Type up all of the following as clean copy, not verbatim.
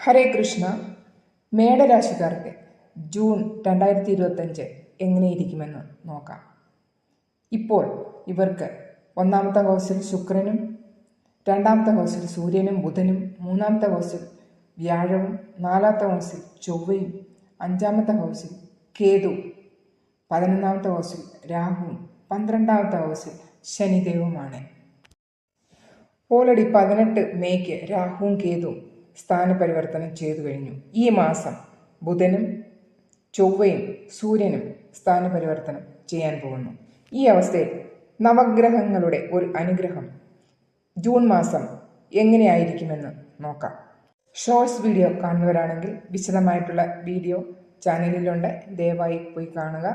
ഹരേ Krishna. മേടരാശിക്കാർക്ക് June 2025 എങ്ങനെയിരിക്കുമെന്ന് നോക്കാം. ഇപ്പോൾ ഇവർക്ക് ഒന്നാമത്തെ ഹൗസിൽ ശുക്രനും, രണ്ടാമത്തെ ഹൗസിൽ സൂര്യനും ബുധനും, മൂന്നാമത്തെ ഹൗസിൽ വ്യാഴവും, നാലാമത്തെ ഹൗസിൽ ചൊവ്വയും, അഞ്ചാമത്തെ ഹൗസിൽ കേതു, 11ാമത്തെ ഹൗസിൽ രാഹുവും, 12ാമത്തെ ഹൗസിൽ ശനിദേവുമാണ്. ഓൾറെഡി 18 മേയ്ക്ക് രാഹുവും കേതുവും സ്ഥാനപരിവർത്തനം ചെയ്തു കഴിഞ്ഞു. ഈ മാസം ബുധനും ചൊവ്വയും സൂര്യനും സ്ഥാനപരിവർത്തനം ചെയ്യാൻ പോകുന്നു. ഈ അവസ്ഥയിൽ നവഗ്രഹങ്ങളുടെ ഒരു അനുഗ്രഹം ജൂൺ മാസം എങ്ങനെയായിരിക്കുമെന്ന് നോക്കാം. ഷോർട്സ് വീഡിയോ കാണുന്നവരാണെങ്കിൽ വിശദമായിട്ടുള്ള വീഡിയോ ചാനലിലുണ്ട്, ദയവായി പോയി കാണുക.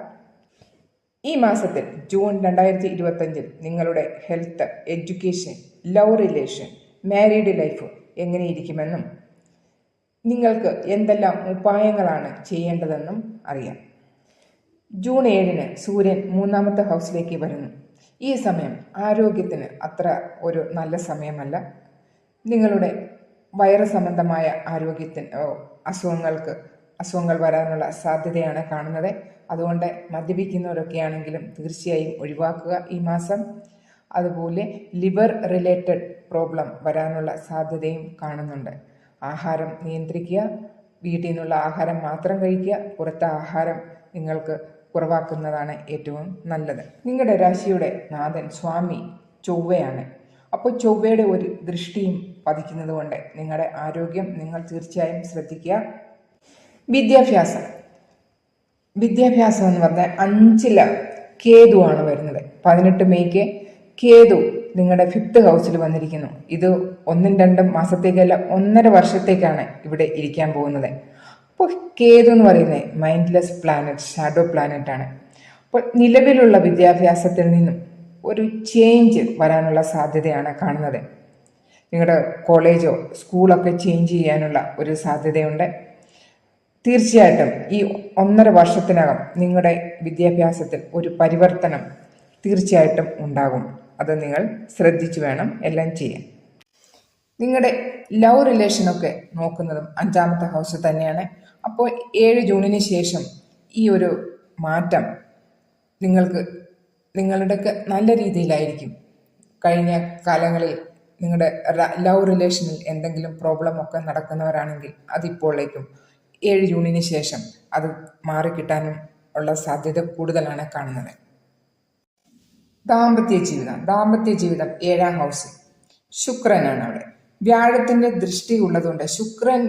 ഈ മാസത്തിൽ ജൂൺ 2025 നിങ്ങളുടെ health, education, love relation, married life എങ്ങനെയിരിക്കുമെന്നും നിങ്ങൾക്ക് എന്തെല്ലാം ഉപായങ്ങളാണ് ചെയ്യേണ്ടതെന്നും അറിയാം. ജൂൺ 7 സൂര്യൻ 3ാമത്തെ ഹൗസിലേക്ക് വരുന്നു. ഈ സമയം ആരോഗ്യത്തിന് അത്ര ഒരു നല്ല സമയമല്ല. നിങ്ങളുടെ വയറ് സംബന്ധമായ അസുഖങ്ങൾ വരാനുള്ള സാധ്യതയാണ് കാണുന്നത്. അതുകൊണ്ട് മദ്യപിക്കുന്നവരൊക്കെയാണെങ്കിലും തീർച്ചയായും ഒഴിവാക്കുക ഈ മാസം. അതുപോലെ ലിവർ റിലേറ്റഡ് പ്രോബ്ലം വരാനുള്ള സാധ്യതയും കാണുന്നുണ്ട്. ആഹാരം നിയന്ത്രിക്കുക, വീട്ടിൽ നിന്നുള്ള ആഹാരം മാത്രം കഴിക്കുക, പുറത്തെ ആഹാരം നിങ്ങൾക്ക് കുറവാക്കുന്നതാണ് ഏറ്റവും നല്ലത്. നിങ്ങളുടെ രാശിയുടെ നാഥൻ സ്വാമി ചൊവ്വയാണ്. അപ്പോൾ ചൊവ്വയുടെ ഒരു ദൃഷ്ടിയും പതിക്കുന്നത് കൊണ്ട് നിങ്ങളുടെ ആരോഗ്യം നിങ്ങൾ തീർച്ചയായും ശ്രദ്ധിക്കുക. വിദ്യാഭ്യാസം എന്ന് പറഞ്ഞാൽ 5 കേതുവാണ് വരുന്നത്. 18 മേയ്ക്ക് കേതു നിങ്ങളുടെ 5th ഹൗസിൽ വന്നിരിക്കുന്നു. ഇത് 1-2 മാസത്തേക്കല്ല, 1.5 വർഷത്തേക്കാണ് ഇവിടെ ഇരിക്കാൻ പോകുന്നത്. അപ്പോൾ കേതു എന്ന് പറയുന്നത് മൈൻഡ്ലെസ് പ്ലാനറ്റ്, ഷാഡോ പ്ലാനറ്റ് ആണ്. അപ്പോൾ നിലവിലുള്ള വിദ്യാഭ്യാസത്തിൽ നിന്നും ഒരു ചേഞ്ച് വരാനുള്ള സാധ്യതയാണ് കാണുന്നത്. നിങ്ങളുടെ കോളേജോ സ്കൂളൊക്കെ ചേഞ്ച് ചെയ്യാനുള്ള ഒരു സാധ്യതയുണ്ട്. തീർച്ചയായിട്ടും ഈ 1.5 വർഷത്തിനകം നിങ്ങളുടെ വിദ്യാഭ്യാസത്തിൽ ഒരു പരിവർത്തനം തീർച്ചയായിട്ടും ഉണ്ടാകും. അത് നിങ്ങൾ ശ്രദ്ധിച്ചു വേണം എല്ലാം ചെയ്യാൻ. നിങ്ങളുടെ ലവ് റിലേഷനൊക്കെ നോക്കുന്നതും 5ാമത്തെ ഹൗസ് തന്നെയാണ്. അപ്പോൾ 7 ജൂണിന് ശേഷം ഈ ഒരു മാറ്റം നിങ്ങളുടെയൊക്കെ നല്ല രീതിയിലായിരിക്കും. കഴിഞ്ഞ കാലങ്ങളിൽ നിങ്ങളുടെ ലവ് റിലേഷനിൽ എന്തെങ്കിലും പ്രോബ്ലം ഒക്കെ നടക്കുന്നവരാണെങ്കിൽ അതിപ്പോഴേക്കും 7 ജൂണിന് ശേഷം അത് മാറിക്കിട്ടാനും ഉള്ള സാധ്യത കൂടുതലാണ് കാണുന്നത്. ദാമ്പത്യ ജീവിതം 7ാം ഹൗസ് ശുക്രനാണ് അവിടെ. വ്യാഴത്തിന്റെ ദൃഷ്ടി ഉള്ളതുകൊണ്ട് ശുക്രൻ